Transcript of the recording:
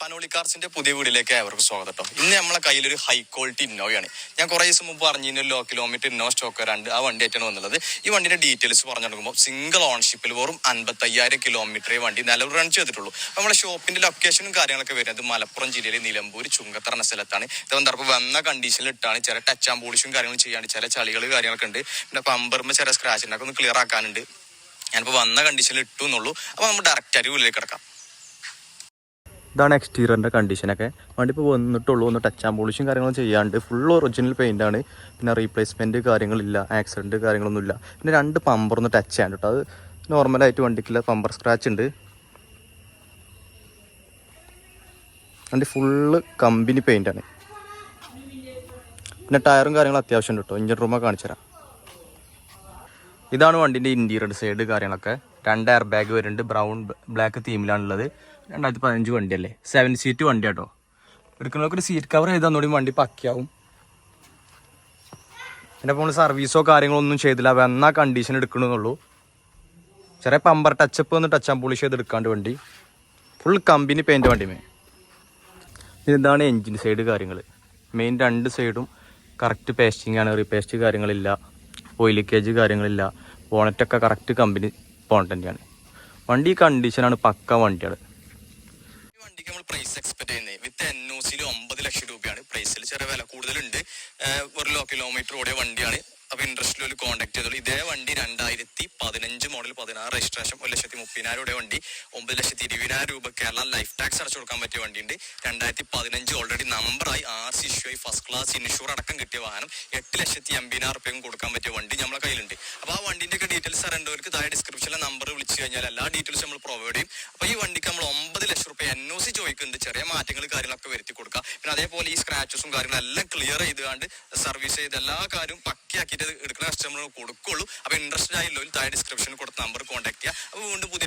പനോളി കാർസിന്റെ പുതിയ വീഡിയോയിലേക്ക് അവർക്ക് സ്വാഗതം കേട്ടോ. ഇന്ന് നമ്മളെ കയ്യിലൊരു ഹൈ ക്വാളിറ്റി ഇന്നോവയാണ്. ഞാൻ കുറേ ദിവസം മുമ്പ് പറഞ്ഞിരുന്ന ലോ കിലോമീറ്റർ ഇന്നോവ സ്റ്റോക്ക് 2 ആ വണ്ടി ആയിട്ടാണ് വന്നുള്ളത്. ഈ വണ്ടിന്റെ ഡീറ്റെയിൽസ് പറഞ്ഞു കൊടുക്കുമ്പോൾ സിംഗിൾ ഓൺഷിപ്പിൽ വെറും 55,000 കിലോമീറ്റർ വണ്ടി നിലവിൽ റൺ ചെയ്തിട്ടുള്ളൂ. നമ്മളെ ഷോപ്പിന്റെ ലൊക്കേഷനും കാര്യങ്ങളൊക്കെ വരുന്നത് മലപ്പുറം ജില്ലയിലെ നിലമ്പൂർ ചുങ്കത്തറ എന്ന സ്ഥലത്താണ്. ഇത് എന്താ വന്ന കണ്ടീഷനിൽ ഇട്ടാണ്. ചില ടച്ച് ആൻഡ് പോളിഷും കാര്യങ്ങളും ചെയ്യാണ്ട്, ചില ചളികൾ കാര്യങ്ങളൊക്കെ ഉണ്ട്. പിന്നെ പമ്പറിന് ചില സ്ക്രാച്ച് ഉണ്ടാക്കി ഒന്ന് ക്ലിയർ ആക്കാനുണ്ട്. ഞാനിപ്പോൾ വന്ന കണ്ടീഷനിൽ ഇട്ടു എന്നുള്ളൂ. അപ്പോൾ നമ്മൾ ഡയറക്റ്റ് ആയിട്ട് ഉള്ളിലേക്ക് കിടക്കാം. ഇതാണ് എക്സ്റ്റീരിയറിൻ്റെ കണ്ടീഷനൊക്കെ. വണ്ടി ഇപ്പോൾ വന്നിട്ടുള്ളൂ. ഒന്ന് ടച്ച് ആൻഡ് പോളിഷും കാര്യങ്ങളും ചെയ്യാണ്ട് ഫുൾ ഒറിജിനൽ പെയിൻ്റാണ്. പിന്നെ റീപ്ലേസ്മെൻറ്റ് കാര്യങ്ങളില്ല, ആക്സിഡൻറ്റ് കാര്യങ്ങളൊന്നുമില്ല. പിന്നെ 2 പമ്പറൊന്ന് ടച്ച് ചെയ്യാണ്ട് കേട്ടോ. അത് നോർമലായിട്ട് വണ്ടിക്കുള്ള പമ്പർ സ്ക്രാച്ച് ഉണ്ട്. വണ്ടി ഫുള്ള് കമ്പനി പെയിൻ്റാണ്. പിന്നെ ടയറും കാര്യങ്ങളും അത്യാവശ്യം ഉണ്ട് കേട്ടോ. എഞ്ചിൻ റൂമൊക്കെ കാണിച്ചു തരാം. ഇതാണ് വണ്ടിൻ്റെ ഇൻറ്റീരിയർ സൈഡ് കാര്യങ്ങളൊക്കെ. 2 എയർ ബാഗ് വരുന്നുണ്ട്. ബ്രൗൺ ബ്ലാക്ക് തീമിലാണുള്ളത്. 2015 വണ്ടിയല്ലേ, 7 സീറ്റ് വണ്ടി കേട്ടോ. എടുക്കുന്നവർക്ക് ഒരു സീറ്റ് കവർ ചെയ്താൽ വണ്ടി പക്കയാവും. പിന്നെ ഇപ്പോൾ സർവീസോ കാര്യങ്ങളോ ഒന്നും ചെയ്തില്ല. വന്ന കണ്ടീഷൻ എടുക്കണമെന്നുള്ളൂ. ചെറിയ പമ്പർ ടച്ചപ്പ് ഒന്ന് ടച്ച് ആൻഡ് പോളിഷ് ചെയ്ത് എടുക്കാണ്ട് വണ്ടി ഫുൾ കമ്പനി പെയിൻ്റ് വണ്ടിമേ. ഇതാണ് എൻജിൻ സൈഡ് കാര്യങ്ങൾ. മെയിൻ 2 സൈഡും കറക്റ്റ് പേസ്റ്റിംഗ് ആണ്. റീപേസ്റ്റ് കാര്യങ്ങളില്ല, ഓയിൽ ലീക്കേജ് കാര്യങ്ങളില്ല. ബോണറ്റൊക്കെ കറക്റ്റ് കമ്പനി ബോണറ്റൻ്റെയാണ്. വണ്ടി കണ്ടീഷനാണ്, പക്ക വണ്ടിയാണ്. ഈ വണ്ടിക്ക് നമ്മൾ പ്രൈസ് എക്സ്പെക്ട് ചെയ്യുന്നത് വിത്ത് NOCയിൽ 9 ലക്ഷം രൂപയാണ്. പ്രൈസിൽ ചെറിയ വില കൂടുതലുണ്ട്. ഒരു ലോ കിലോമീറ്റർ ഓടിയ വണ്ടിയാണ്. അപ്പോൾ ഇൻട്രസ്റ്റിൽ കോൺടാക്ട് ചെയ്തോളൂ. ഇതേ വണ്ടി 2015 മോഡൽ 16 രജിസ്ട്രേഷൻ 1,30,000 ഓടിയ വണ്ടി 9,20,000 രൂപ കേരള ലൈഫ് ടാക്സ് അടച്ചു കൊടുക്കാൻ പറ്റിയ വണ്ടിയുണ്ട്. 2015 ഓൾറെഡി നമ്പറായി RC ഇഷ്യൂ ആയി ഫസ്റ്റ് ക്ലാസ് ഇൻഷൂർ അടക്കം കിട്ടിയ വാഹനം. 8,80,000 രൂപയും കൊടുക്കാൻ പറ്റിയ വണ്ടി നമ്മളെ കയ്യിലുണ്ട്. അപ്പോൾ ആ വണ്ടിൻ്റെ ഒക്കെ ഡീറ്റെയിൽസ് അറിയേണ്ടവർക്ക് താഴെ ഡിസ്ക്രിപ്ഷനിലെ നമ്പർ വിളിച്ചു കഴിഞ്ഞാൽ എല്ലാ ഡീറ്റെയിൽസും നമ്മൾ പ്രൊവൈഡ് ചെയ്യും. അപ്പോൾ ഈ വണ്ടിക്ക് നമ്മൾ 9 ലക്ഷം രൂപ NOC ചോദിക്കുന്നുണ്ട്. ചെറിയ മാറ്റങ്ങൾ കാര്യങ്ങളൊക്കെ വരുത്തി കൊടുക്കുക. പിന്നെ അതേപോലെ ഈ സ്ക്രാച്ചസും കാര്യങ്ങളെല്ലാം ക്ലിയർ ചെയ്തുകൊണ്ട് സർവീസ് ചെയ്ത് എല്ലാ കാര്യവും പക്കയാക്കിയിട്ട് എടുക്കുന്ന കസ്റ്റമർ കൊടുക്കുള്ളൂ. അപ്പോൾ ഇൻട്രസ്റ്റഡ് ആയല്ലോ താഴെ ഡിസ്ക്രിപ്ഷനിൽ കൊടുത്ത നമ്പർ കോൺടാക്ട് ചെയ്യുക. അപ്പോൾ വീണ്ടും പുതിയ